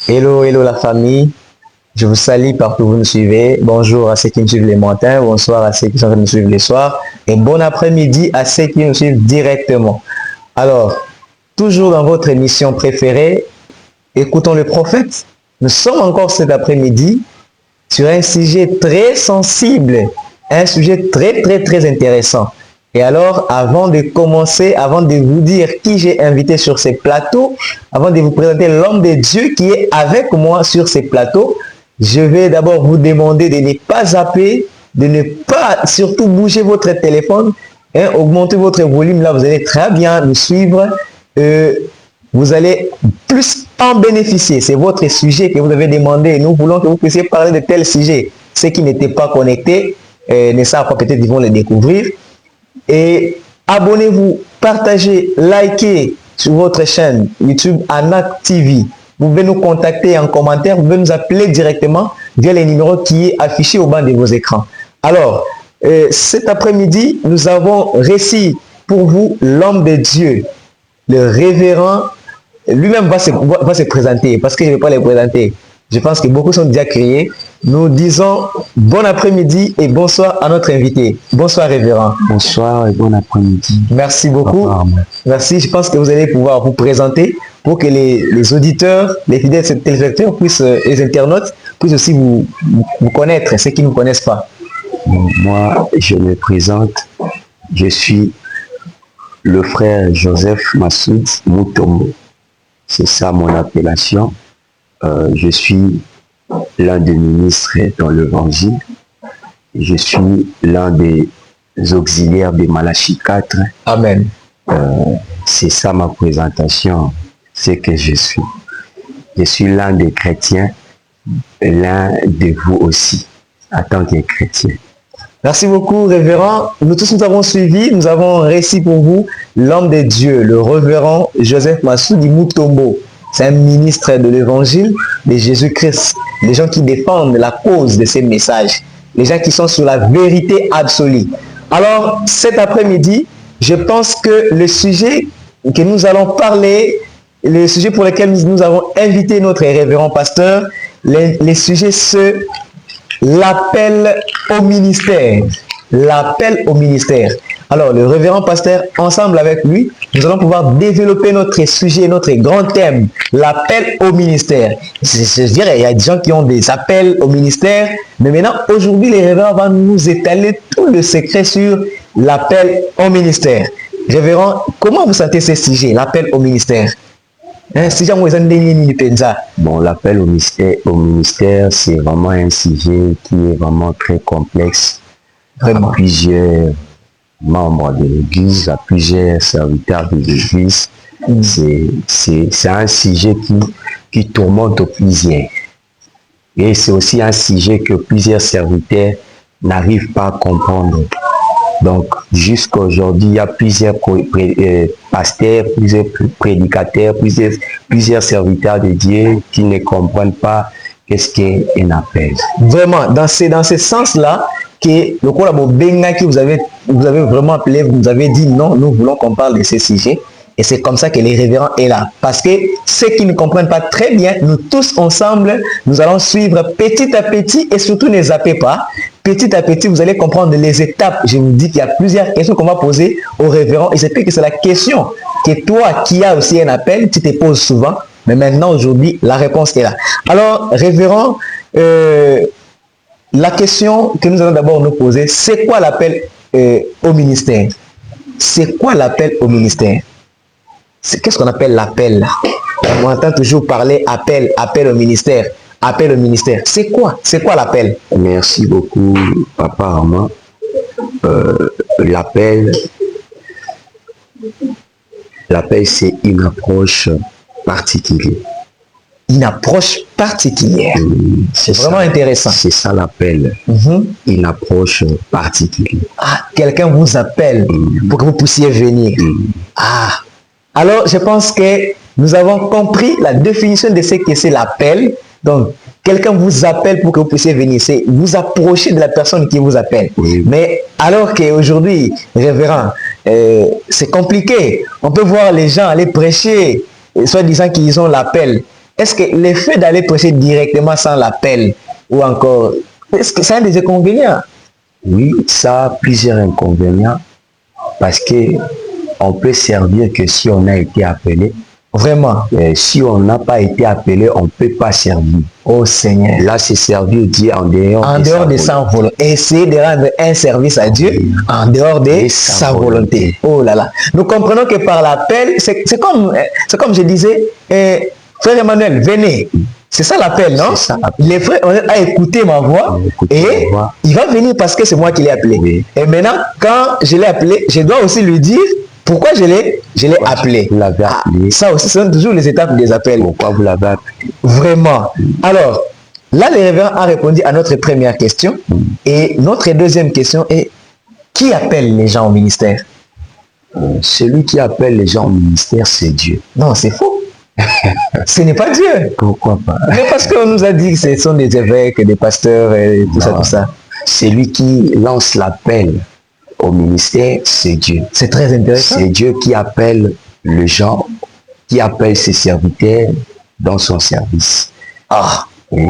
Hello, hello la famille. Je vous salue partout où vous nous suivez. Bonjour à ceux qui nous suivent les matins, bonsoir à ceux qui sont en train de nous suivre les soirs et bon après-midi à ceux qui nous suivent directement. Alors, toujours dans votre émission préférée, écoutons le prophète. Nous sommes encore cet après-midi sur un sujet très sensible, un sujet très intéressant. Et alors, avant de commencer, avant de vous dire qui j'ai invité sur ces plateaux, avant de vous présenter l'homme de Dieu qui est avec moi sur ces plateaux, je vais d'abord vous demander de ne pas zapper, de ne pas surtout bouger votre téléphone, hein, augmenter votre volume. Là, vous allez très bien nous suivre. Vous allez plus en bénéficier. C'est votre sujet que vous avez demandé. Nous voulons que vous puissiez parler de tel sujet. Ceux qui n'étaient pas connectés ne savent pas, peut-être ils vont le découvrir. Et abonnez-vous, partagez, likez sur votre chaîne YouTube Anak TV. Vous pouvez nous contacter en commentaire, vous pouvez nous appeler directement via les numéros qui est affiché au bas de vos écrans. Alors, cet après-midi, nous avons reçu pour vous l'homme de Dieu, le révérend. Lui-même va se présenter parce que je ne vais pas les présenter. Je pense que beaucoup sont déjà criés. Nous disons bon après-midi et bonsoir à notre invité. Bonsoir révérend. Bonsoir et bon après-midi. Merci beaucoup. Merci. Je pense que vous allez pouvoir vous présenter pour que les auditeurs, les fidèles téléspectateurs puissent, les internautes puissent aussi vous connaître, ceux qui ne vous connaissent pas. Moi, je me présente. Je suis le frère Joseph Massoud Mutombo. C'est ça mon appellation. Je suis l'un des ministres dans l'évangile. Je suis l'un des auxiliaires de Malachie 4. Amen. C'est ça ma présentation, c'est que je suis. Je suis l'un des chrétiens, l'un de vous aussi, en tant que chrétien. Merci beaucoup, révérend. Nous tous nous avons suivi, nous avons récit pour vous l'homme de Dieu, le révérend Joseph Massoudi Mutombo. C'est un ministre de l'évangile de Jésus-Christ. Les gens qui défendent la cause de ces messages. Les gens qui sont sur la vérité absolue. Alors, cet après-midi, je pense que le sujet que nous allons parler, le sujet pour lequel nous avons invité notre révérend pasteur, les sujets, c'est l'appel au ministère. L'appel au ministère. Alors, le révérend pasteur, ensemble avec lui, nous allons pouvoir développer notre sujet, notre grand thème, l'appel au ministère. Je dirais, il y a des gens qui ont des appels au ministère, mais maintenant, aujourd'hui, les révérends vont nous étaler tout le secret sur l'appel au ministère. Révérend, comment vous sentez ce sujet, l'appel au ministère? Bon, l'appel au ministère, c'est vraiment un sujet qui est vraiment très complexe. Vraiment. Plusieurs membres de l'Église, à plusieurs serviteurs de l'Église. C'est un sujet qui tourmente plusieurs. Et c'est aussi un sujet que plusieurs serviteurs n'arrivent pas à comprendre. Donc, jusqu'à aujourd'hui, il y a plusieurs pasteurs, plusieurs prédicateurs, plusieurs serviteurs de Dieu qui ne comprennent pas qu'est-ce qu'est un appel. Vraiment, dans ce sens-là, que le cours que vous avez vraiment appelé, vous avez dit non, nous voulons qu'on parle de ce sujet. Et c'est comme ça que les révérends est là. Parce que ceux qui ne comprennent pas très bien, nous tous ensemble, nous allons suivre petit à petit et surtout ne zappez pas. Petit à petit, vous allez comprendre les étapes. Je vous dis qu'il y a plusieurs questions qu'on va poser aux révérends. Et c'est que c'est la question que toi qui as aussi un appel, tu te poses souvent. Mais maintenant, aujourd'hui, la réponse est là. Alors, révérend, la question que nous allons d'abord nous poser, c'est quoi l'appel au ministère? C'est quoi l'appel au ministère? Qu'est-ce qu'on appelle l'appel? On entend toujours parler appel au ministère. Appel au ministère. C'est quoi l'appel? Merci beaucoup, Papa Armand. l'appel, c'est une approche particulière. Une approche particulière. C'est vraiment intéressant. C'est ça l'appel. Une approche particulière. Ah, quelqu'un vous appelle pour que vous puissiez venir. Ah, alors je pense que nous avons compris la définition de ce que c'est l'appel. Donc, quelqu'un vous appelle pour que vous puissiez venir. C'est vous approcher de la personne qui vous appelle. Mais alors qu'aujourd'hui, révérend, c'est compliqué. On peut voir les gens aller prêcher, soit disant qu'ils ont l'appel. Est-ce que le fait d'aller prêcher directement sans l'appel, ou encore, est-ce que ça a des inconvénients? Oui, ça a plusieurs inconvénients, parce que on peut servir que si on a été appelé. Vraiment. Si on n'a pas été appelé, on ne peut pas servir. Oh Seigneur. Là, c'est servir Dieu en dehors de sa volonté. Essayer de rendre un service à Dieu en dehors de sa volonté. Oh là là. Nous comprenons que par l'appel, c'est comme je disais, frère Emmanuel, venez. C'est ça l'appel, non? Les frères ont écouté ma voix et il va venir parce que c'est moi qui l'ai appelé. Oui. Et maintenant, quand je l'ai appelé, je dois aussi lui dire pourquoi je l'ai appelé. Vous l'avez appelé. Ça aussi, ce sont toujours les étapes des appels. Pourquoi vous l'avez appelé? Vraiment. Alors, là, le révérend a répondu à notre première question. Et notre deuxième question est, qui appelle les gens au ministère? Celui qui appelle les gens au ministère, c'est Dieu. Non, c'est faux. Ce n'est pas Dieu. Pourquoi pas? Mais parce qu'on nous a dit que ce sont des évêques, des pasteurs et tout ça. Celui qui lance l'appel au ministère, c'est Dieu. C'est très intéressant. C'est Dieu qui appelle les gens, qui appelle ses serviteurs dans son service. Ah. Oui.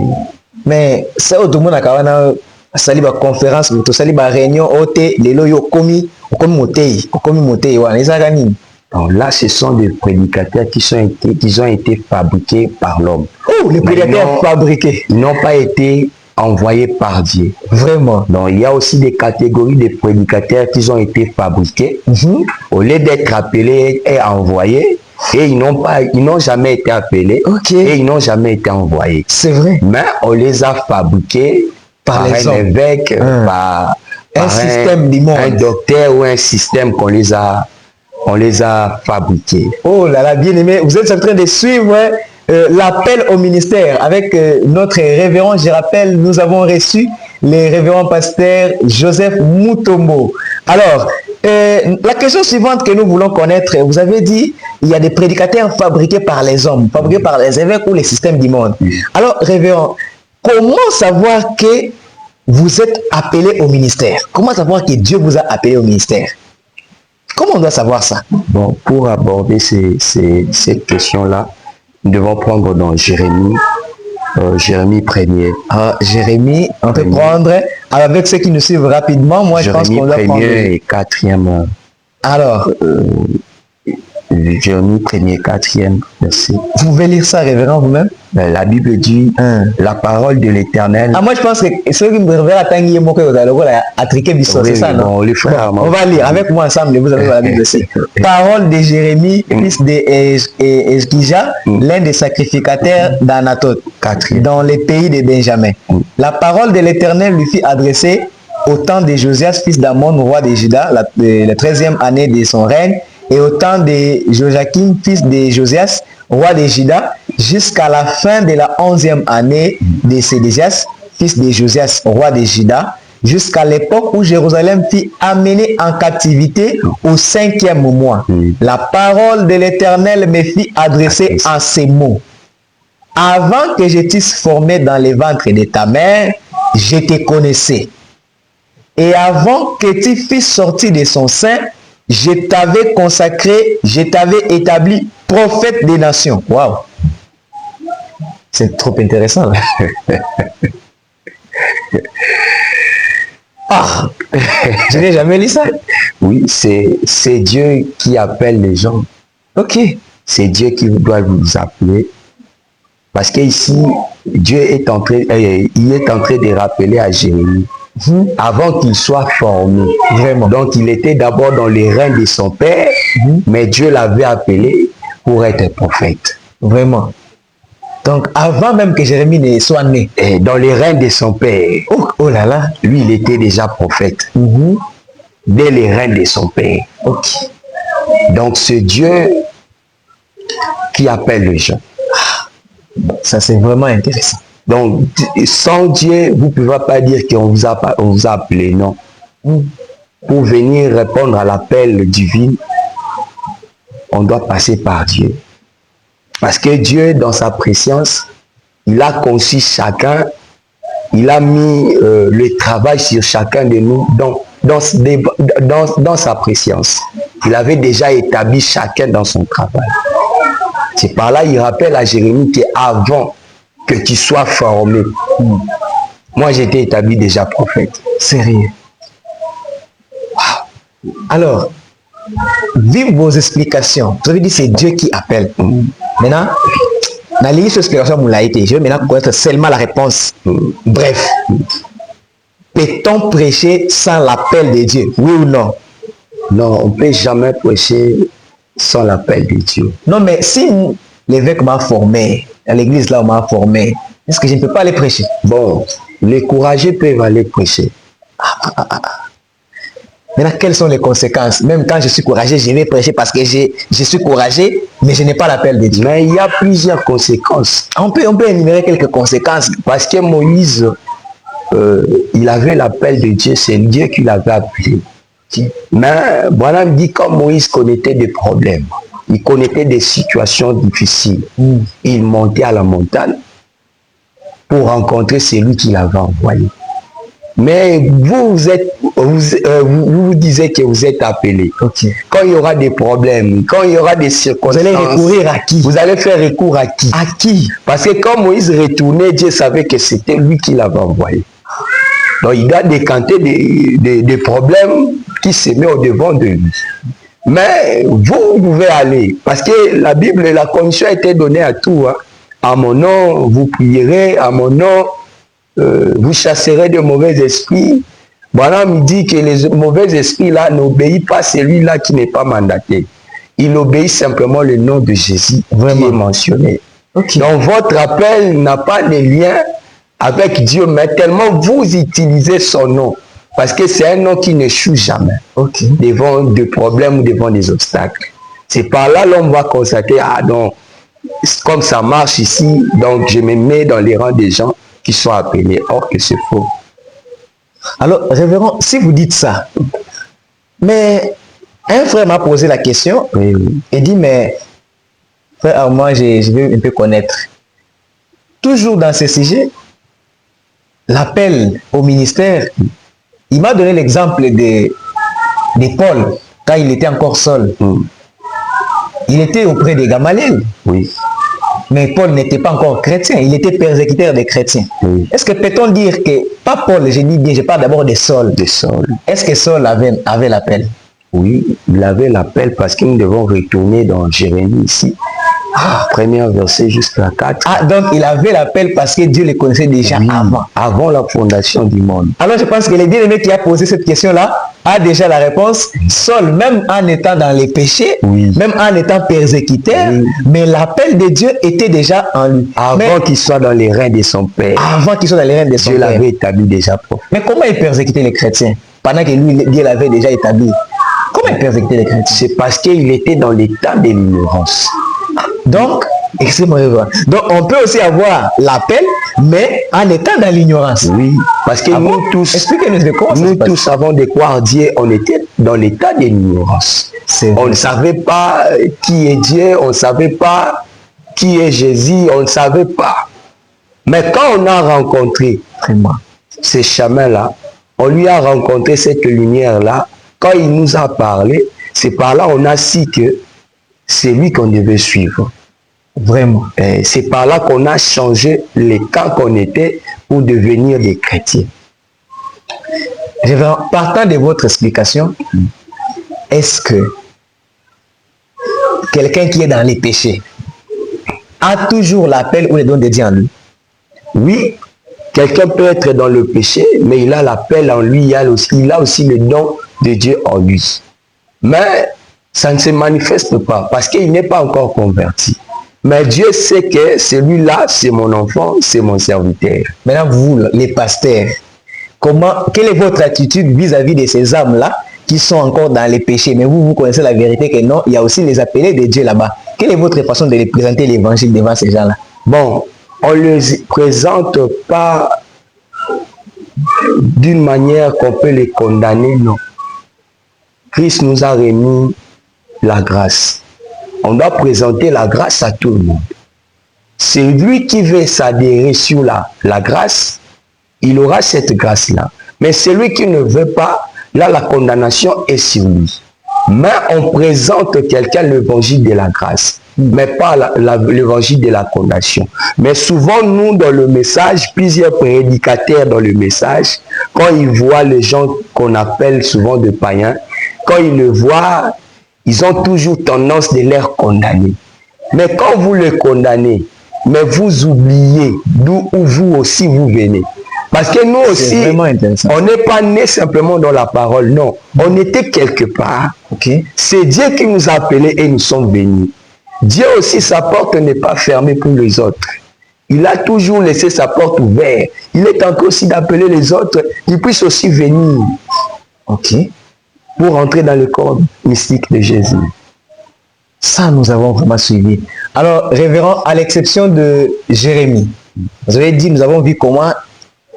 Mais c'est au monde à sali ba conférence, to sali ba réunion, ote lelo yo komi motei wana ezaka nini? Alors là, ce sont des prédicateurs qui ont été fabriqués par l'homme. Oh, les prédicateurs fabriqués. Ils n'ont pas été envoyés par Dieu. Vraiment. Donc, il y a aussi des catégories de prédicateurs qui ont été fabriqués. Au lieu d'être appelés et envoyés, et ils n'ont jamais été appelés et ils n'ont jamais été envoyés. C'est vrai. Mais on les a fabriqués par un évêque, par un système du monde. Un docteur ou un système qu'on les a fabriqués. Oh là là, bien aimé, vous êtes en train de suivre l'appel au ministère avec notre révérend. Je rappelle, nous avons reçu le révérend pasteur Joseph Mutombo. Alors, la question suivante que nous voulons connaître, vous avez dit, il y a des prédicateurs fabriqués par les hommes, fabriqués par les évêques ou les systèmes du monde. Alors, révérend, comment savoir que vous êtes appelé au ministère? Comment savoir que Dieu vous a appelé au ministère? Comment on doit savoir ça? Bon, pour aborder cette question-là, nous devons prendre dans Jérémie 1er. Jérémie, on peut prendre avec ceux qui nous suivent rapidement. Moi, je pense qu'on doit prendre... Jérémie 1er et 4e. Alors, Jérémie 1er, 4e verset. Vous pouvez lire ça, révérend, vous-même? La Bible dit, la parole de l'Éternel. Ah, moi, je pense que ceux qui me révèrent à Tanguy et Moké, vous allez attriquer Bissot, c'est ça, non? Les frères, on va lire avec moi ensemble, vous avez la Bible aussi. Parole de Jérémie, fils d'Esquija, l'un des sacrificateurs d'Anatote, dans les pays de Benjamin. La parole de l'Éternel lui fit adresser au temps de Josias, fils d'Amon, roi de Juda, la 13e année de son règne, et au temps de Joachim, fils de Josias, roi de Juda, jusqu'à la fin de la 11e année de Sédécias, fils de Josias, roi de Juda, jusqu'à l'époque où Jérusalem fut amenée en captivité au 5e mois. La parole de l'Éternel me fit adresser en ces mots. Avant que je t'eusse formé dans le ventre de ta mère, je te connaissais. Et avant que tu fusses sorti de son sein, je t'avais consacré, je t'avais établi prophète des nations. Waouh! C'est trop intéressant. Ah! Je n'ai jamais lu ça. Oui, c'est Dieu qui appelle les gens. Ok. C'est Dieu qui doit vous appeler. Parce qu'ici, Dieu est en train, il est en train de rappeler à Jérémie. Avant qu'il soit formé. Vraiment. Donc il était d'abord dans les reins de son père, mais Dieu l'avait appelé pour être prophète. Vraiment. Donc avant même que Jérémie ne soit né. Et dans les reins de son père. Oh là là. Lui, il était déjà prophète. dès les reins de son Père. Ok. Donc c'est Dieu qui appelle les gens. Ça, c'est vraiment intéressant. Donc, sans Dieu, vous ne pouvez pas dire qu'on vous a appelé, non. Pour venir répondre à l'appel divin, on doit passer par Dieu. Parce que Dieu, dans sa préscience, il a conçu chacun, il a mis le travail sur chacun de nous dans sa préscience. Il avait déjà établi chacun dans son travail. C'est par là, il rappelle à Jérémie qu'avant que tu sois formé, moi j'étais établi déjà prophète. Sérieux. Wow. Alors, vive vos explications. Vous avez dit c'est Dieu qui appelle. Maintenant, dans les explications, vous l'avez été. Je veux maintenant connaître seulement la réponse. Bref. Peut-on prêcher sans l'appel de Dieu? Oui ou non? Non, on ne peut jamais prêcher sans l'appel de Dieu. Non, mais si l'évêque m'a formé, à l'église là, on m'a formé, est-ce que je ne peux pas aller prêcher? Bon, les courageux peuvent aller prêcher. Maintenant, quelles sont les conséquences? Même quand je suis courageux, je vais prêcher parce que je suis courageux, mais je n'ai pas l'appel de Dieu. Mais il y a plusieurs conséquences. On peut énumérer quelques conséquences. Parce que Moïse, il avait l'appel de Dieu, c'est Dieu qui l'avait appelé. Mais voilà, me dit comme Moïse connaissait des problèmes, il connaissait des situations difficiles. Il montait à la montagne pour rencontrer celui qui l'avait envoyé. Mais vous disiez que vous êtes appelé. Okay. Quand il y aura des problèmes, quand il y aura des circonstances, vous allez recourir à qui? Vous allez faire recours à qui? À qui? Parce que quand Moïse retournait, Dieu savait que c'était lui qui l'avait envoyé. Donc il doit décanter des problèmes qui se mettent au devant de lui. Mais vous pouvez aller, parce que la Bible, la condition a été donnée à tout. Hein. À mon nom, vous prierez, à mon nom, vous chasserez de mauvais esprits. Voilà, me dit que les mauvais esprits-là n'obéissent pas à celui-là qui n'est pas mandaté. Il obéit simplement le nom de Jésus qui est mentionné. Okay. Donc votre appel n'a pas de lien avec Dieu, mais tellement vous utilisez son nom. Parce que c'est un nom qui n'échoue jamais devant des problèmes ou devant des obstacles. C'est par là l'on va constater, ah non, comme ça marche ici, donc je me mets dans les rangs des gens qui sont appelés. Or que c'est faux. Alors, révérend, si vous dites ça, mais un frère m'a posé la question et dit, mais frère, moi je veux un peu connaître. Toujours dans ce sujet, l'appel au ministère, il m'a donné l'exemple de Paul, quand il était encore seul. Il était auprès de Gamaliel. Oui. Mais Paul n'était pas encore chrétien, il était persécuteur des chrétiens. Oui. Est-ce que peut-on dire que, pas Paul, je dis bien, je parle d'abord de Saul. Est-ce que Saul avait l'appel? Oui, il avait l'appel parce que nous devons retourner dans Jérémie ici. Premier verset jusqu'à 4. Ah, donc il avait l'appel parce que Dieu le connaissait déjà avant la fondation du monde. Alors je pense que le bien-aimé qui a posé cette question-là a déjà la réponse. Saul, même en étant dans les péchés, même en étant persécuteur, mais l'appel de Dieu était déjà en lui. Avant qu'il soit dans les reins de son Père. Avant qu'il soit dans les reins de son Père. Dieu l'avait établi déjà prophète. Mais comment il persécutait les chrétiens pendant que lui, Dieu l'avait déjà établi? Comment il persécutait les chrétiens? C'est parce qu'il était dans l'état de l'ignorance. Donc, excusez-moi, donc on peut aussi avoir l'appel, mais en étant dans l'ignorance. Oui, parce que nous tous, expliquez-nous tous avant de croire Dieu, on était dans l'état de l'ignorance. On ne savait pas qui est Dieu, on ne savait pas qui est Jésus, on ne savait pas. Mais quand on a rencontré ces chemins-là, on lui a rencontré cette lumière-là, quand il nous a parlé, c'est par là qu'on a su que c'est lui qu'on devait suivre. Vraiment. C'est par là qu'on a changé les camps qu'on était pour devenir des chrétiens. Partant de votre explication, est-ce que quelqu'un qui est dans les péchés a toujours l'appel ou le don de Dieu en lui? Oui, quelqu'un peut être dans le péché, mais il a l'appel en lui, il a aussi le don de Dieu en lui. Mais ça ne se manifeste pas parce qu'il n'est pas encore converti. Mais Dieu sait que celui-là, c'est mon enfant, c'est mon serviteur. Maintenant, vous, les pasteurs, quelle est votre attitude vis-à-vis de ces âmes-là qui sont encore dans les péchés, mais vous connaissez la vérité que non, il y a aussi les appelés de Dieu là-bas. Quelle est votre façon de les présenter l'évangile devant ces gens-là? Bon, on ne les présente pas d'une manière qu'on peut les condamner, non. Christ nous a remis la grâce. On doit présenter la grâce à tout le monde. C'est lui qui veut s'adhérer sur la grâce, il aura cette grâce-là. Mais celui qui ne veut pas, là, la condamnation est sur lui. Mais on présente quelqu'un l'évangile de la grâce, mais pas l'évangile de la condamnation. Mais souvent, nous, dans le message, plusieurs prédicateurs dans le message, quand ils voient les gens qu'on appelle souvent des païens, quand ils le voient, ils ont toujours tendance de les condamner. Mais quand vous les condamnez, mais vous oubliez d'où vous aussi vous venez. Parce que nous aussi, on n'est pas né simplement dans la parole, non. On était quelque part. Okay. C'est Dieu qui nous a appelés et nous sommes venus. Dieu aussi, sa porte n'est pas fermée pour les autres. Il a toujours laissé sa porte ouverte. Il est en train aussi d'appeler les autres, qu'ils puissent aussi venir. Ok. Pour entrer dans le corps mystique de Jésus. Ça, nous avons vraiment suivi. Alors, révérend, à l'exception de Jérémie, vous avez dit, nous avons vu comment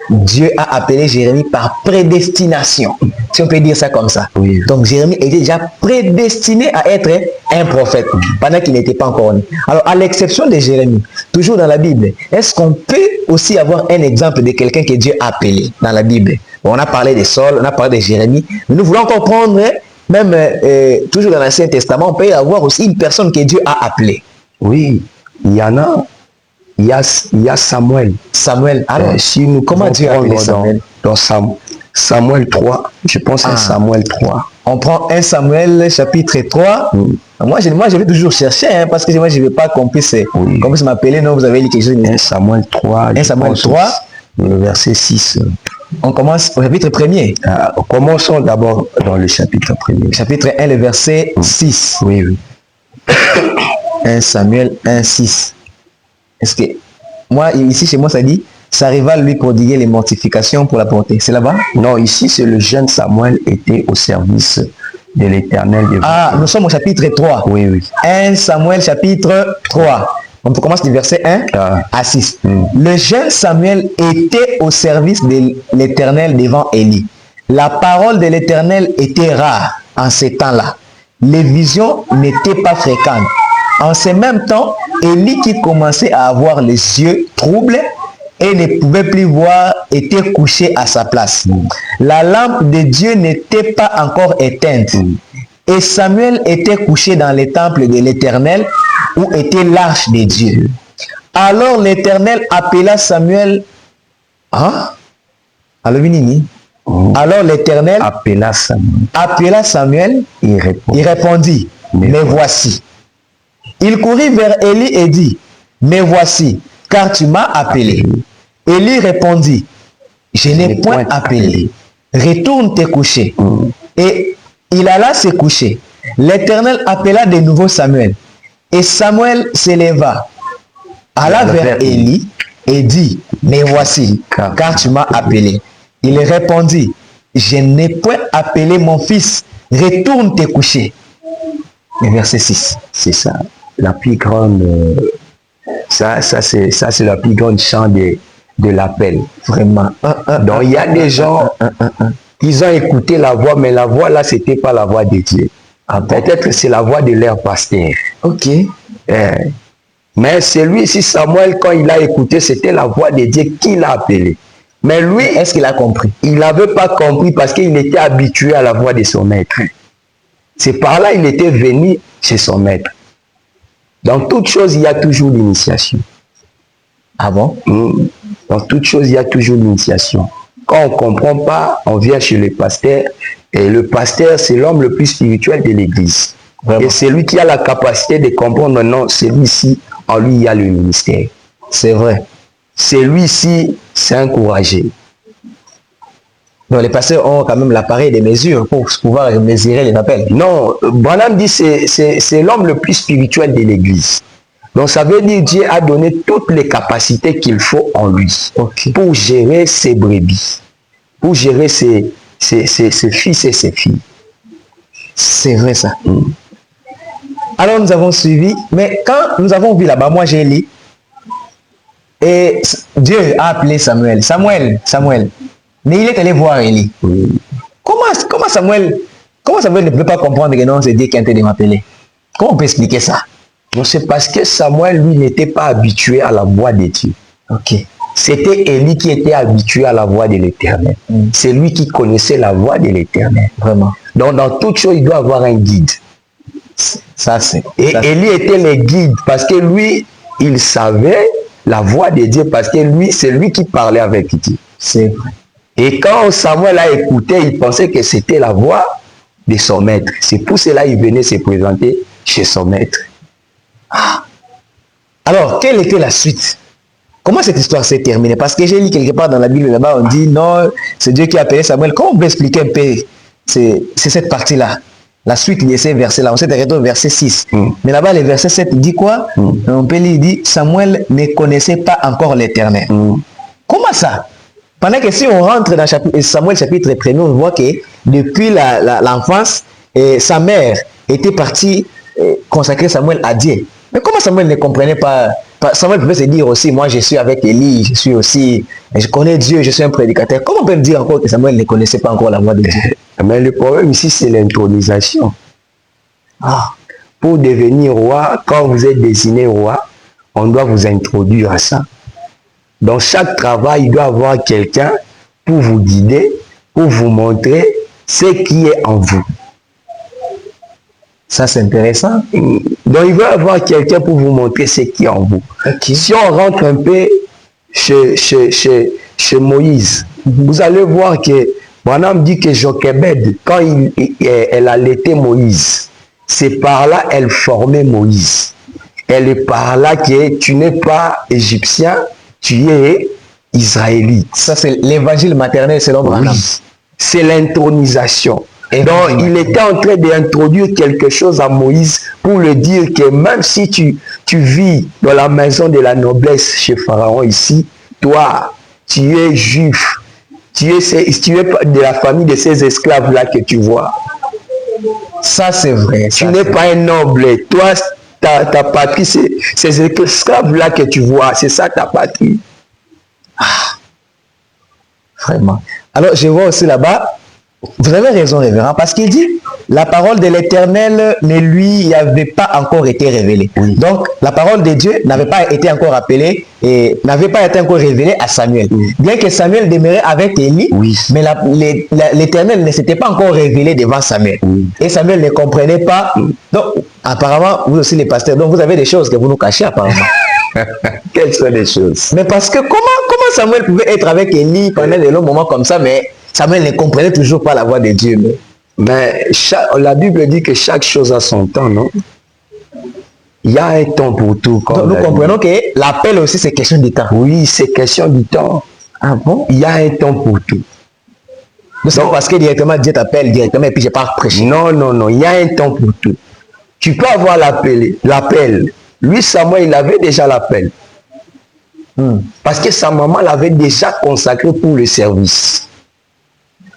Dieu a appelé Jérémie par prédestination. Si on peut dire ça comme ça. Oui. Donc, Jérémie était déjà prédestiné à être un prophète pendant qu'il n'était pas encore né. Alors, à l'exception de Jérémie, toujours dans la Bible, est-ce qu'on peut aussi avoir un exemple de quelqu'un que Dieu a appelé dans la Bible? Bon, on a parlé de Saul, on a parlé de Jérémie, mais nous voulons encore prendre, même toujours dans l'Ancien Testament, on peut y avoir aussi une personne que Dieu a appelée. Oui, il y en a. Il y a Samuel. Samuel, alors, si nous comment Dieu a appelé Samuel? Dans Samuel 3, je pense à Samuel 3. On prend 1 Samuel chapitre 3. Moi, je vais toujours chercher, hein, parce que moi, je ne vais pas qu'on puisse m'appeler. Non, vous avez lu quelque chose. 1 Samuel 3. 1 Samuel 3. Le verset 6. On commence au chapitre 1er. Commençons d'abord dans le chapitre 1er. Chapitre 1, le verset 6. Oui, oui. 1 Samuel 1, 6. Est-ce que, moi, ici, chez moi, ça dit, sa rivale lui prodiguait les mortifications pour la porter. C'est là-bas? Non, ici, c'est le jeune Samuel était au service de l'Éternel. Ah, nous sommes au chapitre 3. Oui, oui. 1 Samuel chapitre 3. On commence du verset 1 à 6. Le jeune Samuel était au service de l'Éternel devant Élie. La parole de l'Éternel était rare en ces temps-là. Les visions n'étaient pas fréquentes. En ce même temps, Élie qui commençait à avoir les yeux troubles et ne pouvait plus voir, était couché à sa place. La lampe de Dieu n'était pas encore éteinte. Et Samuel était couché dans le temple de l'Éternel où était l'arche de Dieu. Alors l'Éternel appela Samuel. Hein? Alors l'Éternel appela Samuel. Il répondit, mais voici. Il courut vers Élie et dit, mais voici, car tu m'as appelé. Élie répondit, je n'ai point appelé. Retourne te coucher. Et il alla se coucher. L'Éternel appela de nouveau Samuel. Et Samuel s'éleva, alla vers Élie et dit, mais voici, car tu m'as appelé. Il répondit, je n'ai point appelé mon fils. Retourne te coucher. Le verset 6. C'est ça. La plus grande, ça c'est la plus grande chant de l'appel. Vraiment. Donc il y a des gens qui ont écouté la voix, mais la voix là, c'était pas la voix de Dieu. Peut-être que c'est la voix de leur pasteur. Ok. Mais celui-ci, Samuel, quand il a écouté, c'était la voix de Dieu qui l'a appelé. Mais lui, est-ce qu'il a compris? Il n'avait pas compris parce qu'il était habitué à la voix de son maître. C'est par là qu'il était venu chez son maître. Dans toute chose, il y a toujours l'initiation. Ah bon? Dans toute chose, il y a toujours l'initiation. Quand on ne comprend pas, on vient chez le pasteur. Et le pasteur, c'est l'homme le plus spirituel de l'église. Et c'est lui qui a la capacité de comprendre, non, celui-ci, en lui, il y a le ministère. C'est vrai. Celui-ci, c'est encouragé. Donc les pasteurs ont quand même l'appareil des mesures pour pouvoir mesurer les appels. Non, Branham dit que c'est l'homme le plus spirituel de l'église. Donc ça veut dire que Dieu a donné toutes les capacités qu'il faut en lui pour gérer ses brebis, pour gérer ses fils et ses filles. C'est vrai ça. Alors nous avons suivi, mais quand nous avons vu là-bas, moi j'ai lu, et Dieu a appelé Samuel. Samuel. Mais il est allé voir Élie. Comment Samuel ne peut pas comprendre que non, c'est Dieu qui est en train de m'appeler? Comment on peut expliquer ça? Non, c'est parce que Samuel, lui, n'était pas habitué à la voix de Dieu. Ok. C'était Élie qui était habitué à la voix de l'Éternel. C'est lui qui connaissait la voix de l'Éternel. Vraiment. Donc, dans toute chose, il doit avoir un guide. Et Élie était le guide parce que lui, il savait la voix de Dieu parce que lui, c'est lui qui parlait avec Dieu. C'est vrai. Et quand Samuel a écouté, il pensait que c'était la voix de son maître. C'est pour cela qu'il venait se présenter chez son maître. Alors, quelle était la suite? Comment cette histoire s'est terminée? Parce que j'ai lu quelque part dans la Bible, là-bas, on dit non, c'est Dieu qui a appelé Samuel. Comment on peut expliquer un peu c'est cette partie-là? La suite de ces versets-là, on s'est arrêté au verset 6. Mais là-bas, le verset 7 dit quoi? On peut lire, il dit, Samuel ne connaissait pas encore l'Éternel. Comment ça? Pendant que si on rentre dans Samuel chapitre 1, on voit que depuis l'enfance, sa mère était partie consacrer Samuel à Dieu. Mais comment Samuel ne comprenait pas? Samuel pouvait se dire aussi, moi je suis avec Élie, je connais Dieu, je suis un prédicateur. Comment on peut me dire encore que Samuel ne connaissait pas encore la voix de Dieu? Mais le problème ici, c'est l'intronisation. Pour devenir roi, quand vous êtes désigné roi, on doit vous introduire à ça. Dans chaque travail, il doit y avoir quelqu'un pour vous guider, pour vous montrer ce qui est en vous. Ça, c'est intéressant. Donc, il va y avoir quelqu'un pour vous montrer ce qui est en vous. Okay. Si on rentre un peu chez Moïse, vous allez voir que Branham dit que Jochebed, quand elle allaitait Moïse, c'est par là qu'elle formait Moïse. Elle est par là que tu n'es pas égyptien, tu es israélite. Ça, c'est l'évangile maternel selon Branham. Oui. C'est l'intronisation. Donc, il était en train d'introduire quelque chose à Moïse pour lui dire que même si tu vis dans la maison de la noblesse chez Pharaon ici, toi, tu es juif. Tu es de la famille de ces esclaves-là que tu vois. Ça, c'est vrai. Tu n'es pas un noble. Toi, ta patrie, c'est ces esclaves-là que tu vois. C'est ça ta patrie. Vraiment. Alors, je vois aussi là-bas, vous avez raison, révérend, parce qu'il dit, la parole de l'Éternel ne lui avait pas encore été révélée. Oui. Donc, la parole de Dieu n'avait pas été encore appelée et n'avait pas été encore révélée à Samuel. Oui. Bien que Samuel demeurait avec Élie, oui, mais l'Éternel ne s'était pas encore révélé devant Samuel. Oui. Et Samuel ne comprenait pas. Oui. Donc, apparemment, vous aussi les pasteurs, donc vous avez des choses que vous nous cachez apparemment. Quelles sont les choses? Mais parce que comment Samuel pouvait être avec Élie pendant de longs moments comme ça, mais Samuel ne comprenait toujours pas la voix de Dieu. Mais la Bible dit que chaque chose a son temps, non? Il y a un temps pour tout. Donc, nous comprenons que l'appel aussi, c'est question du temps. Oui, c'est question du temps. Ah bon? Il y a un temps pour tout. Donc, parce que directement, Dieu t'appelle directement et puis je pars prêcher. Non, non, non. Il y a un temps pour tout. Tu peux avoir l'appel. Lui, Samuel, il avait déjà l'appel. Parce que sa maman l'avait déjà consacré pour le service.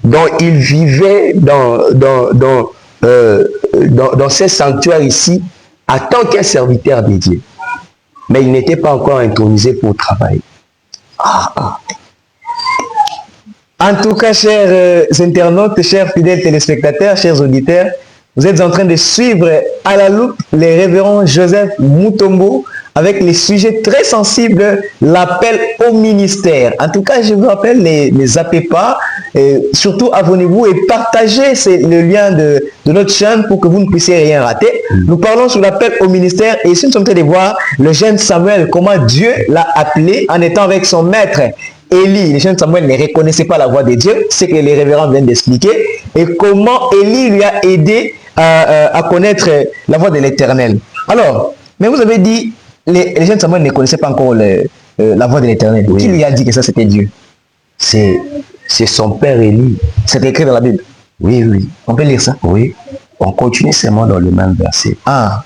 Donc, il vivait dans ce sanctuaire ici en tant qu'un serviteur de Dieu. Mais il n'était pas encore intronisé pour travailler. En tout cas, chers internautes, chers fidèles téléspectateurs, chers auditeurs, vous êtes en train de suivre à la loupe les révérends Joseph Mutombo avec les sujets très sensibles, l'appel au ministère. En tout cas, je vous rappelle, ne zappez pas, surtout abonnez-vous et partagez le lien de notre chaîne pour que vous ne puissiez rien rater. Nous parlons sur l'appel au ministère et ici nous sommes en train de voir le jeune Samuel, comment Dieu l'a appelé en étant avec son maître. Élie, le jeune Samuel ne reconnaissait pas la voix de Dieu, c'est que les révérends viennent d'expliquer, et comment Élie lui a aidé à connaître la voix de l'Éternel. Alors, mais vous avez dit, les jeunes Samuel ne connaissaient pas encore la voix de l'Éternel. Oui. Qui lui a dit que ça c'était Dieu? C'est son père Élie. C'est écrit dans la Bible? Oui, oui. On peut lire ça? Oui. On continue seulement dans le même verset.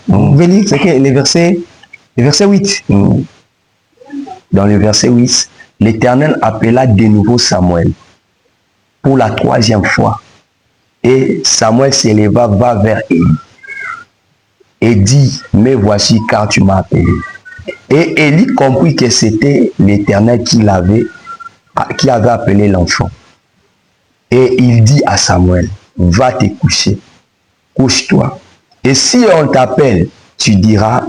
Vous pouvez lire, c'est que le verset 8. Dans le verset 8, l'Éternel appela de nouveau Samuel pour la 3e fois. Et Samuel s'éleva, va vers Élie et dit, me voici car tu m'as appelé. Et Élie comprit que c'était l'Éternel qui avait appelé l'enfant. Et il dit à Samuel, va te coucher, couche-toi. Et si on t'appelle, tu diras,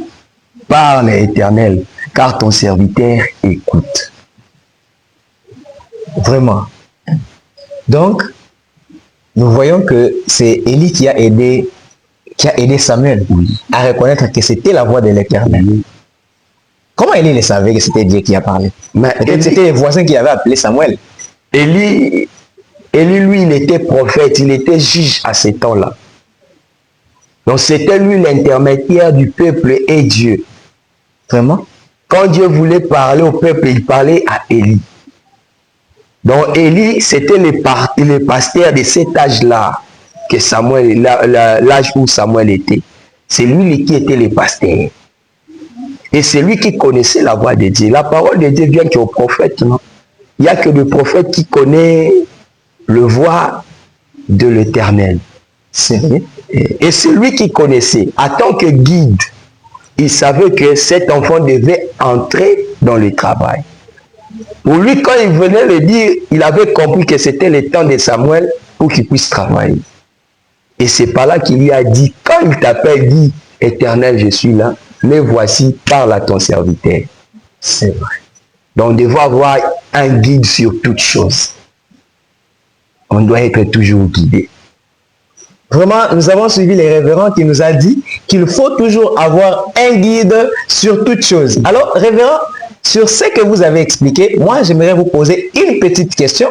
parle Éternel, car ton serviteur écoute. Vraiment. Donc, nous voyons que c'est Élie qui a aidé Samuel à reconnaître que c'était la voix de l'Éternel. Comment Élie le savait que c'était Dieu qui a parlé? C'était les voisins qui avaient appelé Samuel. Élie, lui, il était prophète, il était juge à ce temps-là. Donc c'était lui l'intermédiaire du peuple et Dieu. Vraiment? Quand Dieu voulait parler au peuple, il parlait à Élie. Donc Élie, c'était le pasteur de cet âge-là, que Samuel, l'âge où Samuel était. C'est lui qui était le pasteur. Et c'est lui qui connaissait la voix de Dieu. La parole de Dieu vient qu'au prophète, non? Il n'y a que le prophète qui connaît le voix de l'Éternel. Et c'est lui qui connaissait. En tant que guide, il savait que cet enfant devait entrer dans le travail. Pour lui, quand il venait le dire, il avait compris que c'était le temps de Samuel pour qu'il puisse travailler. Et c'est par là qu'il lui a dit, quand il t'appelle, dis, Éternel, je suis là, mais voici, parle à ton serviteur. C'est vrai. Donc, on doit avoir un guide sur toutes choses. On doit être toujours guidé. Vraiment, nous avons suivi les révérends qui nous a dit qu'il faut toujours avoir un guide sur toutes choses. Alors, révérend, sur ce que vous avez expliqué, moi, j'aimerais vous poser une petite question.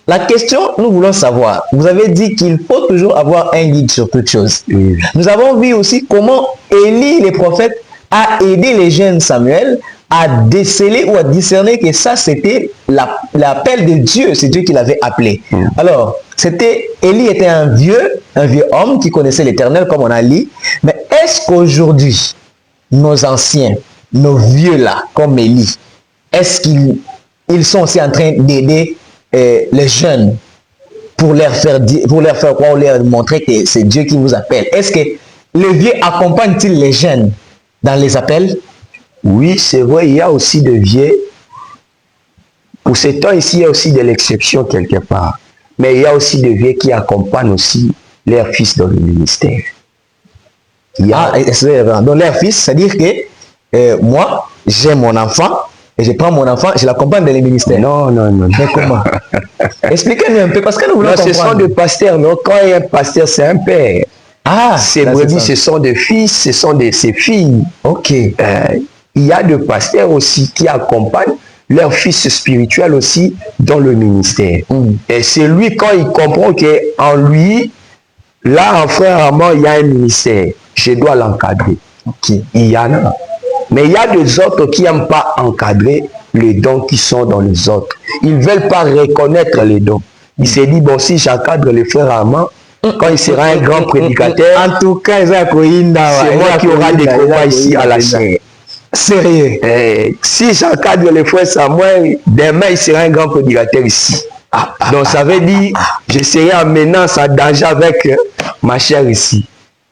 La question, nous voulons savoir. Vous avez dit qu'il faut toujours avoir un guide sur toutes choses. Nous avons vu aussi comment Élie, le prophète, a aidé les jeunes Samuel à déceler ou à discerner que ça, c'était l'appel de Dieu. C'est Dieu qui l'avait appelé. Alors, Élie était un vieux homme qui connaissait l'Éternel, comme on a dit. Mais est-ce qu'aujourd'hui, nos anciens, nos vieux là, comme Élie, est-ce qu'ils sont aussi en train d'aider les jeunes pour leur faire croire ou leur montrer que c'est Dieu qui vous appelle? Est-ce que les vieux accompagnent-ils les jeunes dans les appels? Oui, c'est vrai, il y a aussi de vieux. Pour ce temps ici, il y a aussi de l'exception quelque part. Mais il y a aussi de vieux qui accompagnent aussi leurs fils dans le ministère. Donc leur fils, c'est-à-dire que moi, j'ai mon enfant, et je prends mon enfant, je l'accompagne dans les ministères. Non. Mais comment? Expliquez-nous un peu, parce que nous voulons comprendre. Ce sont des pasteurs, non? Quand il y a un pasteur, c'est un père. Ces brebis, ce sont des fils, ce sont ses filles. Ok. Il y a des pasteurs aussi qui accompagnent leurs fils spirituels aussi dans le ministère. Et c'est lui, quand il comprend qu'en lui, là, en frère Armand, il y a un ministère. Je dois l'encadrer. Okay. Il y en a. Mais il y a des autres qui n'aiment pas encadrer les dons qui sont dans les autres. Ils ne veulent pas reconnaître les dons. Il s'est dit, bon, si j'encadre le frère Armand, quand il sera un grand prédicateur, en tout cas, c'est moi qui aura des combats ici à la chaîne. Sérieux. Si j'encadre le frère Samuel, demain il sera un grand prédicateur ici. Donc ça veut dire je serai en menace, en danger avec ma chère ici.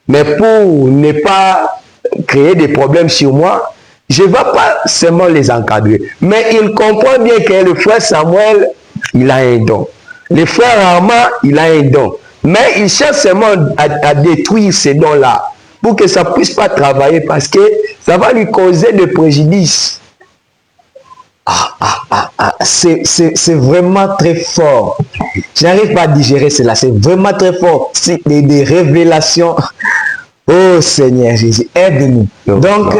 Mais pour ne pas créer des problèmes sur moi, je ne vais pas seulement les encadrer. Mais il comprend bien que le frère Samuel, il a un don. Le frère Armand, il a un don. Mais il cherche seulement à détruire ces dons-là pour que ça ne puisse pas travailler parce que ça va lui causer des préjudices. C'est vraiment très fort. Je n'arrive pas à digérer cela. C'est vraiment très fort. C'est des révélations. Oh Seigneur Jésus, aide-nous. Donc,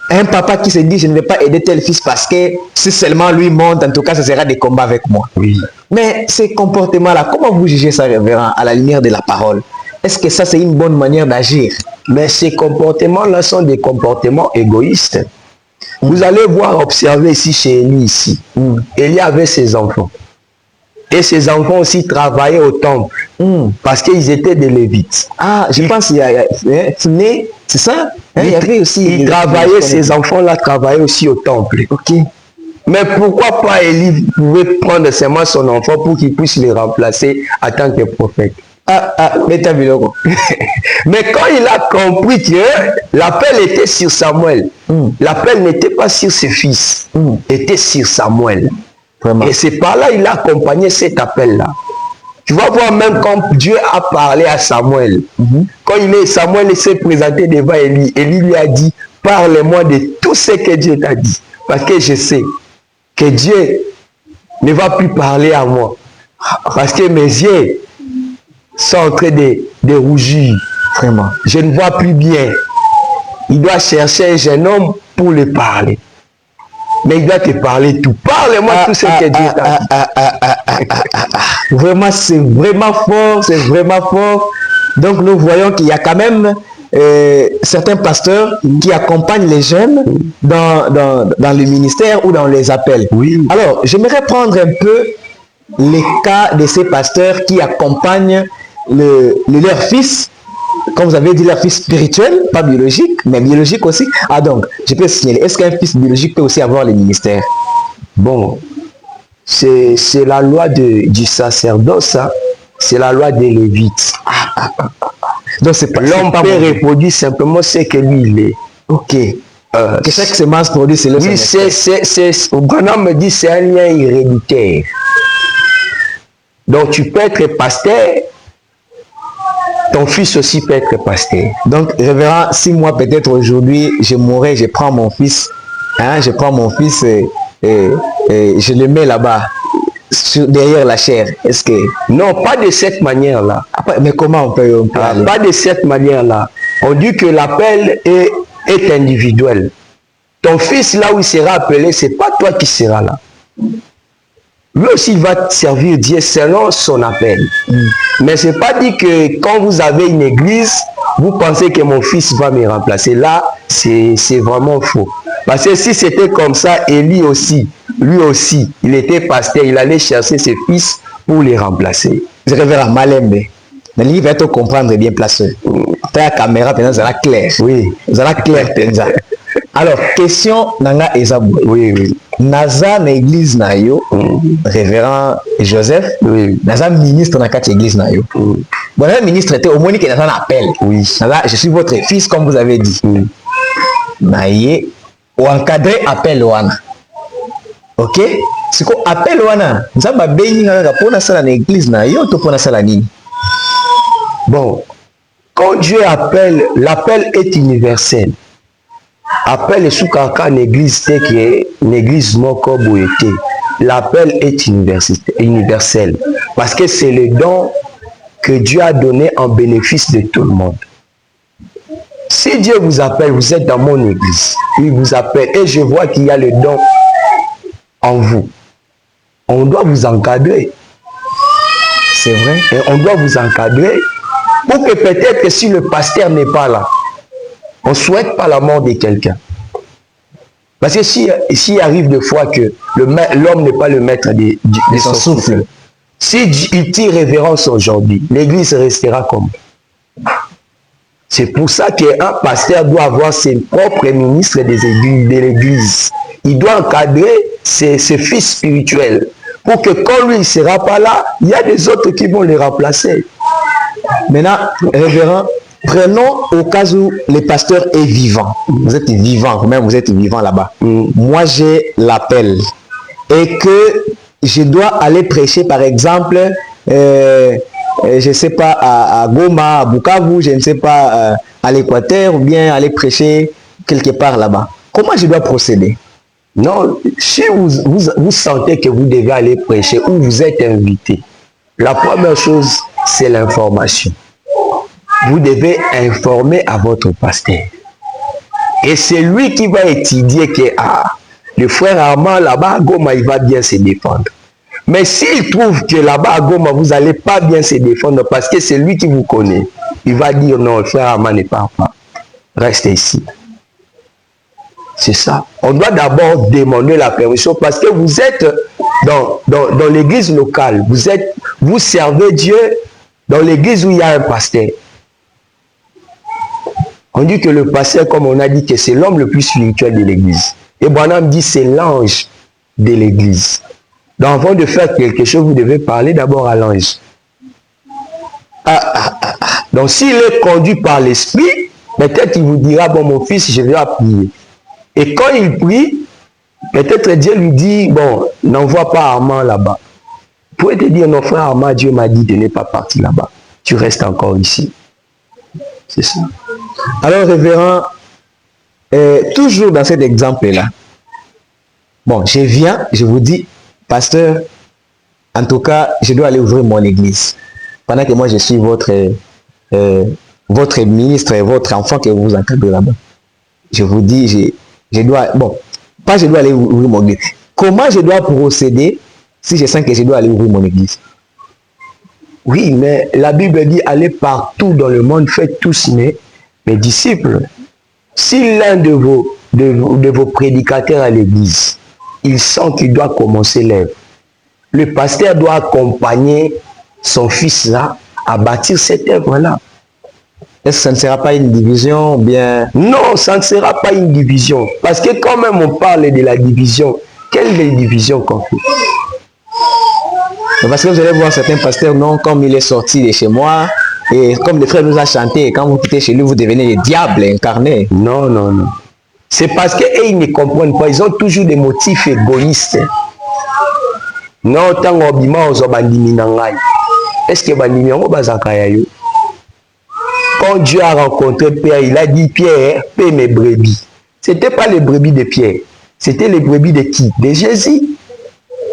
un papa qui se dit, je ne vais pas aider tel fils parce que si seulement lui monte, en tout cas, ce sera des combats avec moi. Oui. Mais ces comportements-là, comment vous jugez ça, révérend, à la lumière de la parole? Est-ce que ça, c'est une bonne manière d'agir? Mais ces comportements-là sont des comportements égoïstes. Vous allez voir, observer ici chez Élie, ici. Élie avait ses enfants. Et ses enfants aussi travaillaient au temple. Parce qu'ils étaient des Lévites. Ah, je pense qu'il y a Fné, c'est ça? Il y avait aussi... Ses enfants-là travaillaient aussi au temple. Ok. Mais pourquoi pas Élie pouvait prendre seulement son enfant pour qu'il puisse le remplacer en tant que prophète? Mais t'as vu là quoi? Mais quand il a compris que l'appel était sur Samuel, l'appel n'était pas sur ses fils, était sur Samuel. Vraiment. Et c'est par là qu'il a accompagné cet appel-là. Tu vas voir même quand Dieu a parlé à Samuel, quand Samuel s'est présenté devant Élie, Élie lui a dit, parle-moi de tout ce que Dieu t'a dit. Parce que je sais que Dieu ne va plus parler à moi. Parce que mes yeux sont en train de rougir. Vraiment. Je ne vois plus bien. Il doit chercher un jeune homme pour le parler. Mais il doit te parler tout. Parle-moi tout ce que Dieu t'a dit. Vraiment, c'est vraiment fort. C'est vraiment fort. Donc, nous voyons qu'il y a quand même certains pasteurs qui accompagnent les jeunes dans le ministère ou dans les appels. Oui. Alors, j'aimerais prendre un peu les cas de ces pasteurs qui accompagnent leur fils, comme vous avez dit, leur fils spirituel, pas biologique, mais biologique aussi. Ah donc, je peux signaler, est-ce qu'un fils biologique peut aussi avoir le ministère? Bon, c'est la loi du sacerdoce, hein? C'est la loi des Lévites. Donc c'est pas l'homme peut reproduire simplement ce que lui il est. Ok. Que chaque semence produit, c'est le oui, Branham me dit c'est un lien héréditaire. Donc tu peux être pasteur, ton fils aussi peut être pasteur. Donc, révérend, si moi peut-être aujourd'hui je mourrais, je prends mon fils, hein, je prends mon fils et je le mets là-bas, derrière la chair. Est-ce que... Non, pas de cette manière-là. Mais comment on peut aller? Pas de cette manière-là. On dit que l'appel est individuel. Ton fils, là où il sera appelé, ce n'est pas toi qui seras là. Lui aussi, il va servir Dieu selon son appel. Mais ce n'est pas dit que quand vous avez une église, vous pensez que mon fils va me remplacer. Là, c'est vraiment faux. Parce que si c'était comme ça, Élie aussi, lui aussi, il était pasteur, il allait chercher ses fils pour les remplacer. Je révérend Malembe. Mais lui, il va te comprendre bien placé. Tu as la caméra, ça va clair. Oui. Ça va clair, alors, question Nanga Ezabou. Oui, oui. Naza na église na yo, révérend Joseph, oui. Naza ministre na quatre église na yo. Bon, le ministre était au Monique Naza un appel. Oui. Naza, je suis votre fils, comme vous avez dit. Naye, ou encadré appel wana. Ok? C'est quoi appel wana? Nous avons béni pour na sala na église na yo, to pour na sala nini. Bon, quand Dieu appelle, l'appel est universel. Appel sous kaka l'église c'est que l'église moko boyete. L'appel est universel parce que c'est le don que Dieu a donné en bénéfice de tout le monde. Si Dieu vous appelle, vous êtes dans mon église, il vous appelle et je vois qu'il y a le don en vous. On doit vous encadrer. C'est vrai. Et on doit vous encadrer pour que peut-être que si le pasteur n'est pas là, on ne souhaite pas la mort de quelqu'un. Parce que s'il arrive des fois que l'homme n'est pas le maître de son souffle, s'il tire révérence aujourd'hui, l'église restera comme. C'est pour ça qu'un pasteur doit avoir ses propres ministres de l'église. Il doit encadrer ses fils spirituels. Pour que quand lui ne sera pas là, il y a des autres qui vont les remplacer. Maintenant, révérend, prenons au cas où le pasteur est vivant. Vous êtes vivant, même vous êtes vivant là-bas. Moi, j'ai l'appel. Et que je dois aller prêcher, par exemple, je ne sais pas, à Goma, à Bukavu, je ne sais pas, à l'Équateur, ou bien aller prêcher quelque part là-bas. Comment je dois procéder? Non, si vous sentez que vous devez aller prêcher ou vous êtes invité, la première chose, c'est l'information. Vous devez informer à votre pasteur. Et c'est lui qui va étudier que le frère Armand là-bas à Goma, il va bien se défendre. Mais s'il trouve que là-bas à Goma, vous n'allez pas bien se défendre parce que c'est lui qui vous connaît, il va dire non, le frère Armand ne part pas. Reste ici. C'est ça. On doit d'abord demander la permission parce que vous êtes dans l'église locale. Vous servez Dieu dans l'église où il y a un pasteur. On dit que le pasteur, comme on a dit, que c'est l'homme le plus spirituel de l'église. Et Branham dit c'est l'ange de l'église. Donc avant de faire quelque chose, vous devez parler d'abord à l'ange. Donc s'il est conduit par l'esprit, peut-être il vous dira, bon mon fils, je vais prier. Et quand il prie, peut-être Dieu lui dit, bon, n'envoie pas Armand là-bas. Vous pouvez te dire, non frère Armand, Dieu m'a dit de ne pas partir là-bas. Tu restes encore ici. C'est ça. Alors révérend, toujours dans cet exemple-là, bon, je viens, je vous dis, pasteur, en tout cas, je dois aller ouvrir mon église. Pendant que moi, je suis votre ministre et votre enfant que vous encadrez là-bas. Je vous dis, je dois, bon, pas je dois aller ouvrir mon église. Comment je dois procéder si je sens que je dois aller ouvrir mon église? Oui, mais la Bible dit, allez partout dans le monde, faites tous mes disciples. Si l'un de vos prédicateurs à l'église, il sent qu'il doit commencer l'œuvre, le pasteur doit accompagner son fils là à bâtir cette œuvre-là. Est-ce que ça ne sera pas une division bien? Non, ça ne sera pas une division. Parce que quand même on parle de la division, quelle est la division qu'on fait? Parce que vous allez voir certains pasteurs, non, comme il est sorti de chez moi, et comme le frère nous a chanté, quand vous quittez chez lui, vous devenez les diables incarnés. Non, non, non. C'est parce qu'ils ne comprennent pas, ils ont toujours des motifs égoïstes. Non, tant qu'on aux bandimi nangai. Est-ce que bandimi on bazakaya yo? Quand Dieu a rencontré Pierre, il a dit, Pierre, paie mes brebis. Ce n'était pas les brebis de Pierre. C'était les brebis de qui? De Jésus.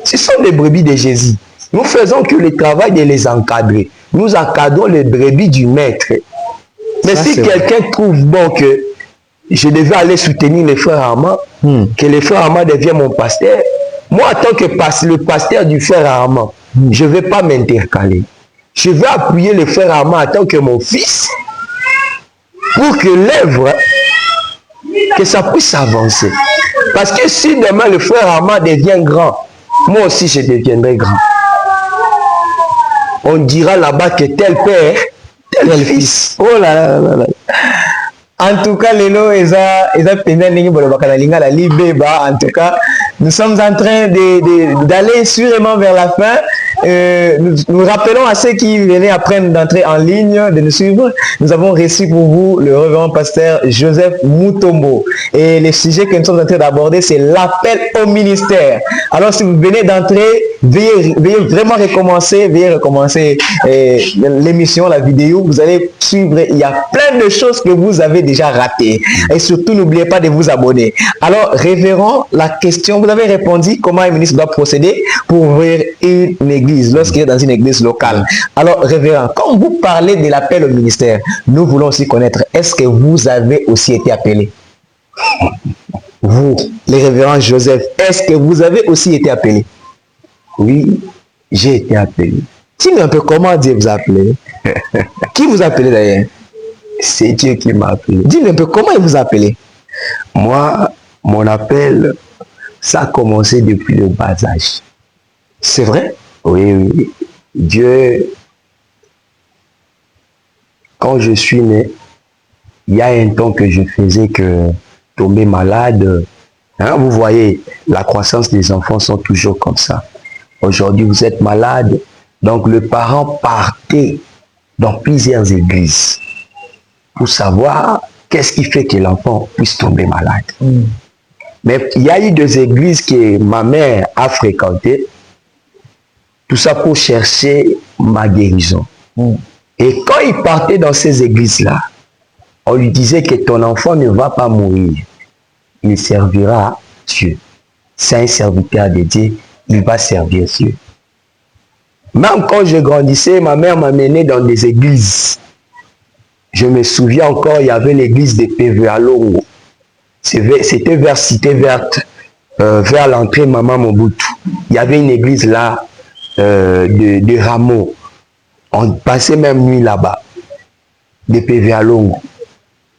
Ce sont les brebis de Jésus. Nous faisons que le travail de les encadrer. Nous encadrons les brebis du maître. Mais ça, si quelqu'un trouve bon que je devais aller soutenir les frères Armand, que les frères Armand deviennent mon pasteur, moi, en tant que le pasteur du frère Armand, je ne vais pas m'intercaler. Je vais appuyer le frère Armand en tant que mon fils pour que l'œuvre, que ça puisse avancer. Parce que si demain le frère Armand devient grand, moi aussi je deviendrai grand. On dira là-bas que tel père, tel fils. Oh là là là là. En tout cas, Lelo, en tout cas, nous sommes en train d'aller sûrement vers la fin. Nous rappelons à ceux qui venaient apprendre d'entrer en ligne, de nous suivre. Nous avons reçu pour vous le révérend pasteur Joseph Mutombo. Et le sujet que nous sommes en train d'aborder, c'est l'appel au ministère. Alors, si vous venez d'entrer, veuillez vraiment recommencer, l'émission, la vidéo. Vous allez suivre. Il y a plein de choses que vous avez déjà ratées. Et surtout, n'oubliez pas de vous abonner. Alors, révérend, la question, vous avez répondu comment un ministre doit procéder pour ouvrir une église lorsqu'il est dans une église locale. Alors, révérend, quand vous parlez de l'appel au ministère, nous voulons aussi connaître, est-ce que vous avez aussi été appelé? Vous, les révérends Joseph, est-ce que vous avez aussi été appelé? Oui, j'ai été appelé. Dis-nous un peu comment Dieu vous a appelé. Qui vous a appelé d'ailleurs? C'est Dieu qui m'a appelé. Dis-nous un peu comment il vous a appelé. Moi, mon appel, ça a commencé depuis le bas âge. C'est vrai? Oui, oui. Dieu, quand je suis né, il y a un temps que je faisais que tomber malade. Hein, vous voyez, la croissance des enfants sont toujours comme ça. Aujourd'hui, vous êtes malade. Donc, le parent partait dans plusieurs églises pour savoir qu'est-ce qui fait que l'enfant puisse tomber malade. Mais il y a eu des églises que ma mère a fréquentées. Tout ça pour chercher ma guérison. Et quand il partait dans ces églises-là, on lui disait que ton enfant ne va pas mourir. Il servira Dieu. C'est un serviteur de Dieu, il va servir Dieu. Même quand je grandissais, ma mère m'amenait dans des églises. Je me souviens encore, il y avait l'église de PVA Longo. C'était vers Cité Verte, vers l'entrée Maman Mobutu. Il y avait une église là, de Rameau. On passait même nuit là-bas, de PVA Longo.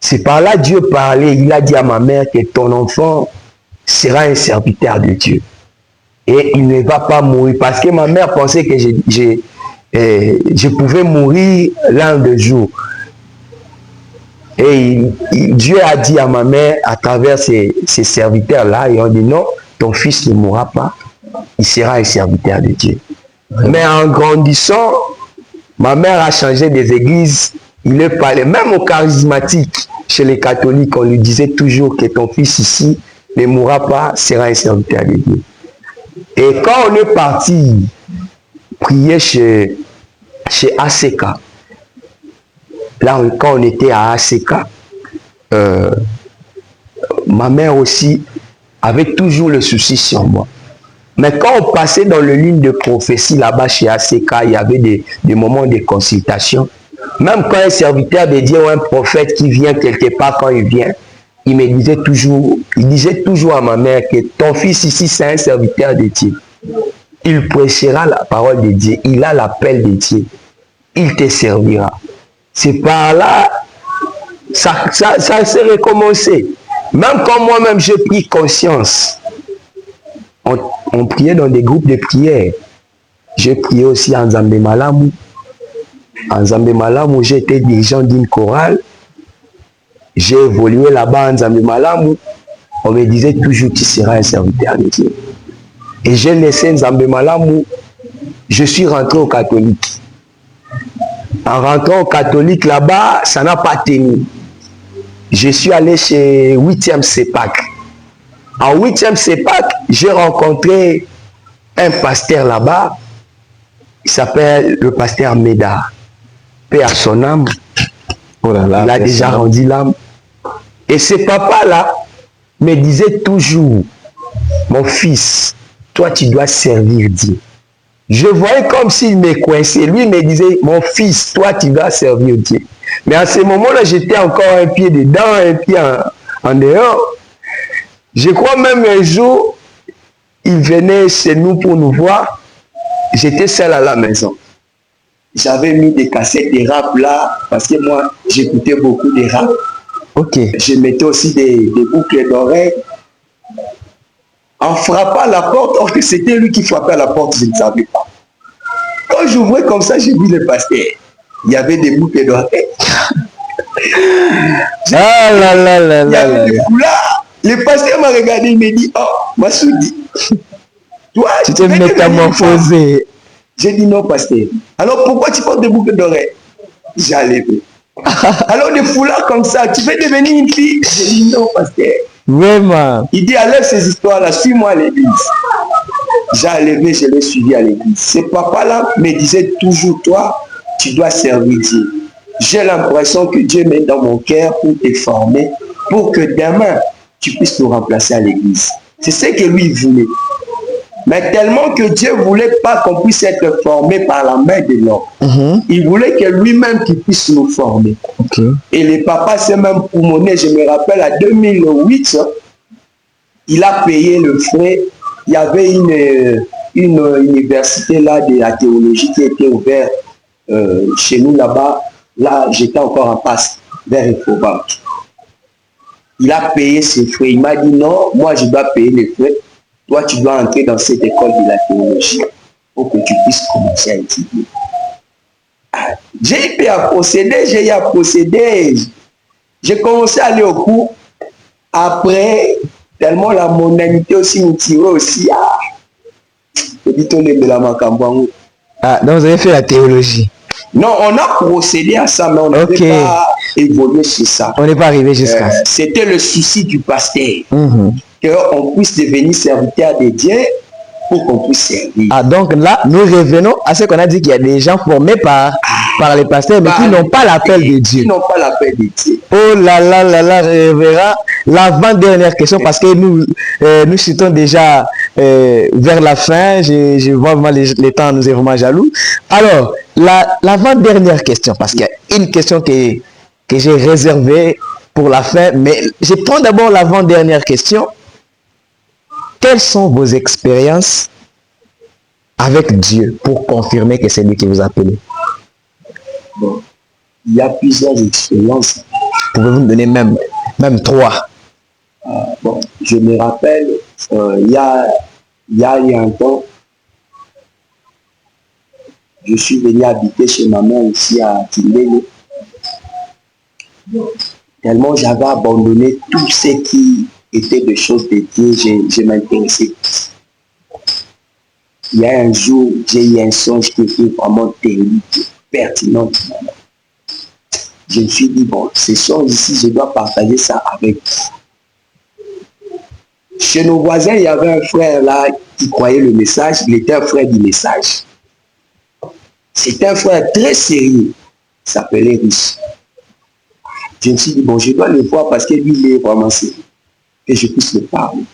C'est par là Dieu parlait, il a dit à ma mère que ton enfant sera un serviteur de Dieu. Et il ne va pas mourir, parce que ma mère pensait que je pouvais mourir l'un des jours. Et Dieu a dit à ma mère, à travers ces serviteurs-là, et on dit non, ton fils ne mourra pas, il sera un serviteur de Dieu. Mais en grandissant, ma mère a changé des églises. Il est parlé, même aux charismatiques, chez les catholiques, on lui disait toujours que ton fils ici ne mourra pas, sera un serviteur de Dieu. Et quand on est parti prier chez ACK, là, quand on était à ACK, ma mère aussi avait toujours le souci sur moi. Mais quand on passait dans le ligne de prophétie là-bas chez ACK, il y avait des moments de consultation. Même quand un serviteur de Dieu ou un prophète qui vient quelque part, quand il vient, il disait toujours à ma mère que ton fils ici, c'est un serviteur de Dieu. Il prêchera la parole de Dieu. Il a l'appel de Dieu. Il te servira. C'est par là, ça s'est recommencé. Même quand moi-même j'ai pris conscience, on priait dans des groupes de prière. J'ai prié aussi en Nzambe Malamu. En Nzambe Malamu, j'ai été dirigeant d'une chorale. J'ai évolué là-bas en Nzambe Malamu. On me disait toujours tu seras un serviteur de Dieu. Et j'ai laissé Nzambe Malamu. Je suis rentré au catholique. En rentrant au catholique là-bas, ça n'a pas tenu. Je suis allé chez 8e CEPAC. En 8e CEPAC, j'ai rencontré un pasteur là-bas. Il s'appelle le pasteur Médard. Paix à son âme. Oh là là, il a déjà rendu l'âme. Et ce papa-là me disait toujours, mon fils, toi tu dois servir Dieu. Je voyais comme s'il me coinçait. Lui me disait, mon fils, toi tu dois servir Dieu. Mais à ce moment-là, j'étais encore un pied dedans, un pied en dehors. Je crois même un jour, il venait chez nous pour nous voir. J'étais seul à la maison. J'avais mis des cassettes de rap là, parce que moi, j'écoutais beaucoup de rap. Ok. Je mettais aussi des boucles d'oreilles. En frappant à la porte, or que c'était lui qui frappait à la porte, je ne savais pas. Quand j'ouvrais comme ça, j'ai vu le pasteur. Il y avait des boucles d'oreilles. Ah là là là là. Il y avait des foulards. Le pasteur m'a regardé, il m'a dit, oh, Massoudi, toi, tu t'es métamorphosé. J'ai dit non, pasteur. Alors pourquoi tu portes des boucles d'oreilles? J'ai enlevé. Alors des foulards comme ça, tu veux devenir une fille? J'ai dit non, pasteur. Vraiment. Il dit, enlève ces histoires-là, suis-moi à l'église. J'ai enlevé, je l'ai suivi à l'église. Ce papa-là me disait toujours, toi, tu dois servir Dieu. J'ai l'impression que Dieu met dans mon cœur pour te former, pour que demain, tu puisses nous remplacer à l'église. C'est ce que lui voulait. Mais tellement que Dieu ne voulait pas qu'on puisse être formé par la main de l'homme. Il voulait que lui-même qu'il puisse nous former. Okay. Et le papa s'est même poumonné, je me rappelle, en 2008, il a payé le frais. Il y avait une université là de la théologie qui était ouverte chez nous là-bas. Là, j'étais encore en passe vers Infobank. Il a payé ses frais. Il m'a dit non, moi je dois payer les frais. Toi, tu dois entrer dans cette école de la théologie pour que tu puisses commencer à étudier. J'ai eu à procéder, J'ai commencé à aller au cours. Après, tellement la mondanité aussi me tirait aussi. Ah, donc vous avez fait la théologie? Non, on a procédé à ça, mais on n'avait pas évolué sur ça. On n'est pas arrivé jusqu'à ça. C'était le souci du pasteur. Qu'on puisse devenir serviteur de Dieu pour qu'on puisse servir. Ah, donc là, nous revenons à ce qu'on a dit qu'il y a des gens formés par les pasteurs, mais qui n'ont pas l'appel de Dieu. Qui n'ont pas l'appel de Dieu. Oh là là là là, révérend. L'avant-dernière question, parce que nous citons déjà vers la fin. Je vois vraiment les temps nous est vraiment jaloux. Alors, l'avant-dernière question, parce qu'il y a une question que j'ai réservée pour la fin, mais je prends d'abord l'avant-dernière question. Quelles sont vos expériences avec Dieu pour confirmer que c'est lui qui vous a appelé? Bon, il y a plusieurs expériences. Pouvez-vous me donner même 3? Bon, je me rappelle, il y a un temps, je suis venu habiter chez ma mère ici à Tindele. Tellement j'avais abandonné tout ce qui étaient des choses de Dieu, je m'intéressais. Il y a un jour, j'ai eu un songe qui était vraiment terrible, pertinent. Je me suis dit, bon, ce songe ici, je dois partager ça avec vous. Chez nos voisins, il y avait un frère là qui croyait le message, il était un frère du message. C'était un frère très sérieux, il s'appelait Riche. Je me suis dit, bon, je dois le voir parce que lui, il est vraiment sérieux, que je puisse le parler.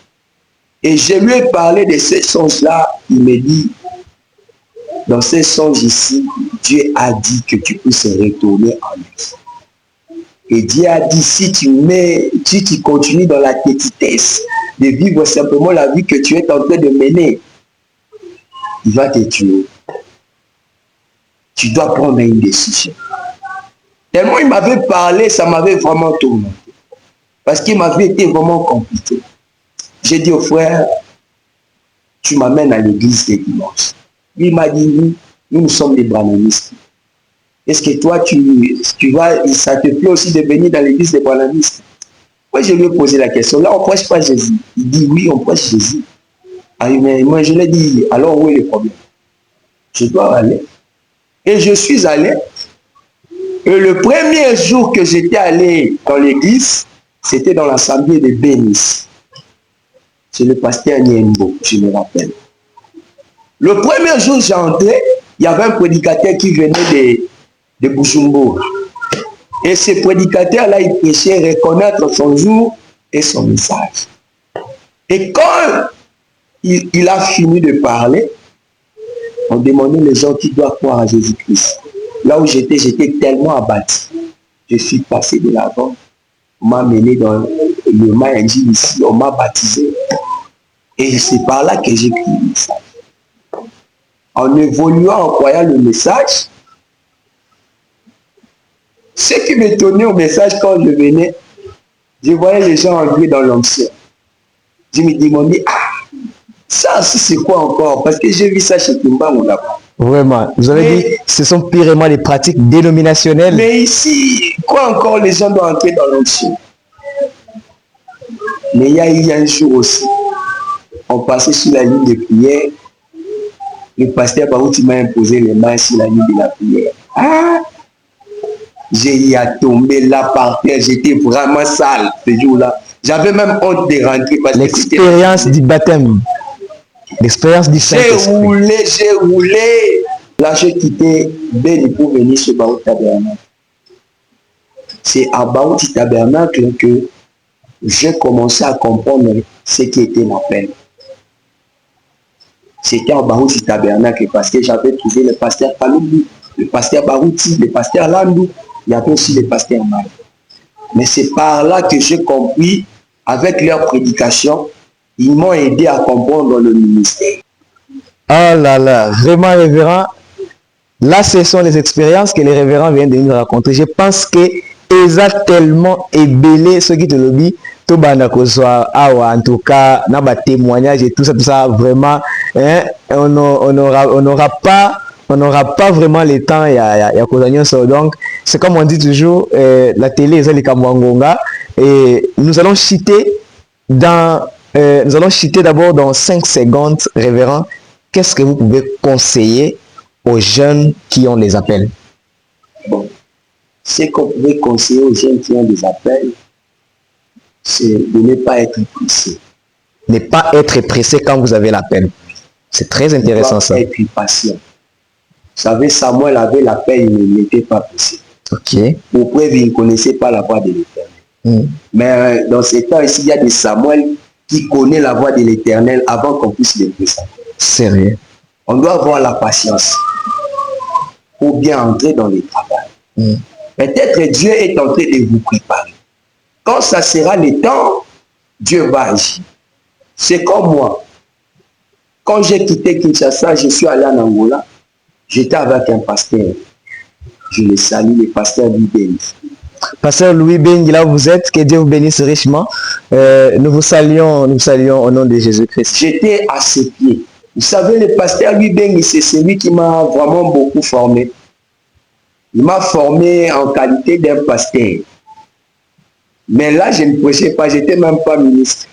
Et je lui ai parlé de ces songes-là, il me dit, dans ces songes ici, Dieu a dit que tu puisses retourner en lui. Et Dieu a dit, si tu continues dans la petitesse, de vivre simplement la vie que tu es en train de mener, il va te tuer. Tu dois prendre une décision. Tellement il m'avait parlé, ça m'avait vraiment tourmenté. Parce qu'il m'avait été vraiment compliqué. J'ai dit au frère, tu m'amènes à l'église des dimanches. Lui m'a dit, oui, nous sommes des branamistes. Est-ce que toi, tu vas, ça te plaît aussi de venir dans l'église des branamistes? Moi, je lui ai posé la question. Là, on ne prêche pas Jésus. Il dit, oui, on prêche Jésus. Ah, mais moi, je lui ai dit, alors où est le problème? Je dois aller. Et je suis allé. Et le premier jour que j'étais allé dans l'église, c'était dans l'assemblée de Bénis. C'est le pasteur Niembo, je me rappelle. Le premier jour où j'entrais, il y avait un prédicateur qui venait de Bujumbura. Et ce prédicateur-là, il prêchait reconnaître son jour et son message. Et quand il a fini de parler, on demandait les gens qui doivent croire à Jésus-Christ. Là où j'étais tellement abattu. Je suis passé de l'avant. On m'a mené dans le Maïndi ici, on m'a baptisé. Et c'est par là que j'ai écrit le message. En évoluant, en croyant le message, ce qui m'étonnait au message quand je venais, je voyais les gens entrer dans l'ancien. Je me demandais, ah, ça aussi c'est quoi encore? Parce que j'ai vu ça chez Kimba ou là-bas. Vraiment, vous avez dit, ce sont purement des pratiques dénominationnelles. Mais ici, quoi encore les gens doivent entrer dans l'ancien? Mais il y a eu un jour aussi, on passait sur la ligne de prière, le pasteur Barouti m'a imposé les mains sur la ligne de la prière. Ah, j'ai y à tomber là par terre, j'étais vraiment sale ce jour-là. J'avais même honte de rentrer. L'expérience du baptême, l'expérience du Saint-Esprit. J'ai roulé. Là, j'ai quitté Béni pour venir sur Barouti Tabernacle. C'est à Barouti Tabernacle que j'ai commencé à comprendre ce qui était la peine. C'était en Barouti Tabernacle parce que j'avais trouvé le pasteur Paloumou, le pasteur Barouti, le pasteur Landou, il y avait aussi le pasteur Mal. Mais c'est par là que j'ai compris, avec leur prédication, ils m'ont aidé à comprendre le ministère. Oh là là, vraiment révérend. Là, ce sont les expériences que les révérends viennent de nous raconter. Je pense que ils ont tellement ébellé ceux qui te le disent. En tout cas, dans les témoignages et tout ça, vraiment, hein, on n'aura pas vraiment le temps. Donc, c'est comme on dit toujours, la télé est les Kamwangonga. Et nous allons citer d'abord dans 5 secondes, révérend, qu'est-ce que vous pouvez conseiller aux jeunes qui ont des appels? Bon, ce qu'on pouvait conseiller aux jeunes qui ont des appels, c'est de ne pas être pressé. Ne pas être pressé quand vous avez l'appel. C'est très intéressant ça. Être patient. Vous savez, Samuel avait l'appel, il n'était pas pressé. Ok. Pour preuve, il ne connaissait pas la voix de l'Éternel. Mais dans ces temps ici, il y a des Samuel qui connaissent la voix de l'Éternel avant qu'on puisse les presser. Sérieux. On doit avoir la patience pour bien entrer dans le travail. Peut-être Dieu est en train de vous préparer. Quand ça sera le temps, Dieu va agir. C'est comme moi. Quand j'ai quitté Kinshasa, je suis allé en Angola. J'étais avec un pasteur. Je le salue, le pasteur Louis Bengi. Pasteur Louis Bengi, là où vous êtes, que Dieu vous bénisse richement. Nous vous saluons au nom de Jésus-Christ. J'étais à ses pieds. Vous savez, le pasteur Louis Bengi, c'est celui qui m'a vraiment beaucoup formé. Il m'a formé en qualité d'un pasteur. Mais là, je ne prêchais pas, je n'étais même pas ministre.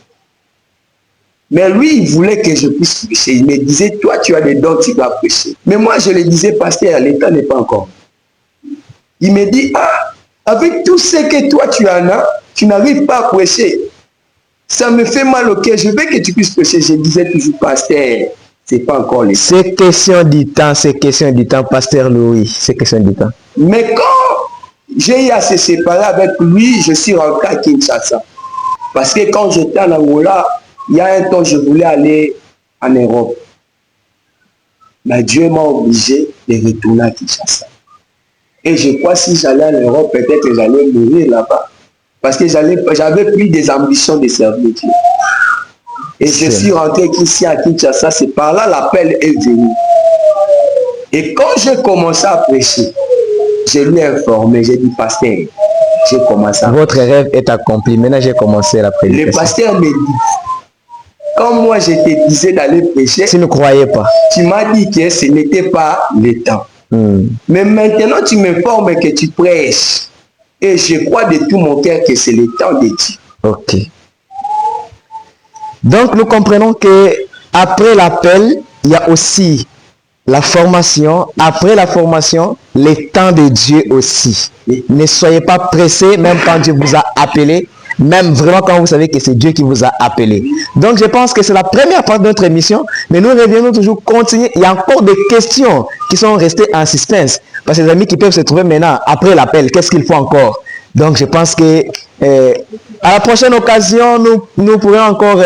Mais lui, il voulait que je puisse prêcher. Il me disait, toi, tu as des dons, tu dois prêcher. Mais moi, je le disais, pasteur, le temps n'est pas encore. Il me dit, ah, avec tout ce que toi, tu en as, tu n'arrives pas à prêcher. Ça me fait mal au cœur. Je veux que tu puisses prêcher. Je disais toujours, pasteur, c'est pas encore le temps. C'est question du temps, pasteur Louis. C'est question du temps. Mais quand j'ai eu à se séparer avec lui, je suis rentré à Kinshasa. Parce que quand j'étais en Angola, il y a un temps, je voulais aller en Europe. Mais Dieu m'a obligé de retourner à Kinshasa. Et je crois que si j'allais en Europe, peut-être que j'allais mourir là-bas. Parce que j'avais plus des ambitions de servir Dieu. Et je suis rentré ici à Kinshasa, c'est par là l'appel est venu. Et quand j'ai commencé à prêcher, je lui ai informé, j'ai dit, pasteur, j'ai commencé à... Votre rêve est accompli, maintenant j'ai commencé la prédication. Le pasteur me dit, quand moi je te disais d'aller prêcher, tu ne croyais pas. Tu m'as dit que ce n'était pas le temps. Mais maintenant tu m'informes que tu prêches. Et je crois de tout mon cœur que c'est le temps de Dieu. Ok. Donc nous comprenons que après l'appel, il y a aussi la formation. Après la formation, le temps de Dieu aussi. Ne soyez pas pressés, même quand Dieu vous a appelé, même vraiment quand vous savez que c'est Dieu qui vous a appelé. Donc je pense que c'est la première partie de notre émission, mais nous reviendrons toujours continuer. Il y a encore des questions qui sont restées en suspense. Parce que les amis qui peuvent se trouver maintenant, après l'appel, qu'est-ce qu'il faut encore? Donc je pense que à la prochaine occasion, nous pourrons encore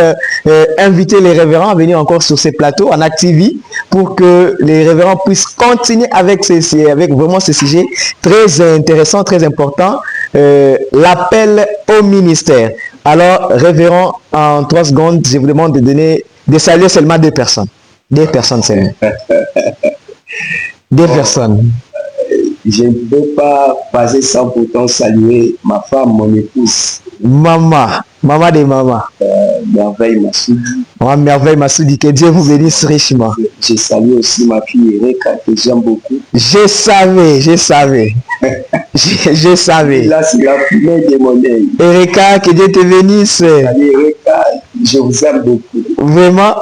inviter les révérends à venir encore sur ces plateaux en Activie pour que les révérends puissent continuer avec vraiment ce sujet très intéressant, très important, l'appel au ministère. Alors, révérend, en 3 secondes, je vous demande de saluer seulement 2 personnes. 2 personnes seulement. 2 personnes. Je ne peux pas passer sans pourtant saluer ma femme, mon épouse. Maman de maman. Merveille Massoudi. Merveille Massoudi, que Dieu vous bénisse richement. Je salue aussi ma fille Erika, que j'aime beaucoup. Je savais. Je savais. Là, c'est la fumée de mon œil. Erika, que Dieu te bénisse. Salut Erika, je vous aime beaucoup. Vraiment.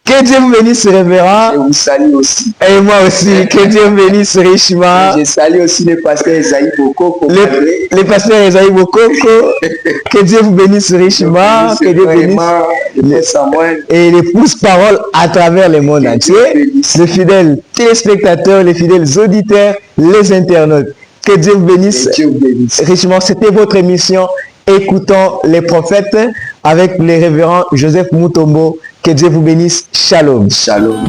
Que Dieu vous bénisse, révérend. Je vous salue aussi. Et moi aussi, que Dieu vous bénisse richement. Je salue aussi le pasteur Esaïe Bokoko. Le pasteur Esaïe Bokoko. Que Dieu vous bénisse richement. Que Dieu bénisse. Et les pousse-paroles à travers le monde entier. Les fidèles téléspectateurs, les fidèles auditeurs, les internautes. Que Dieu vous bénisse richement. C'était votre émission Écoutons les prophètes avec le révérend Joseph Mutombo. Que Dieu vous bénisse. Shalom. Shalom.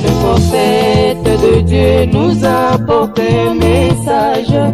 Le prophète de Dieu nous apporte un message.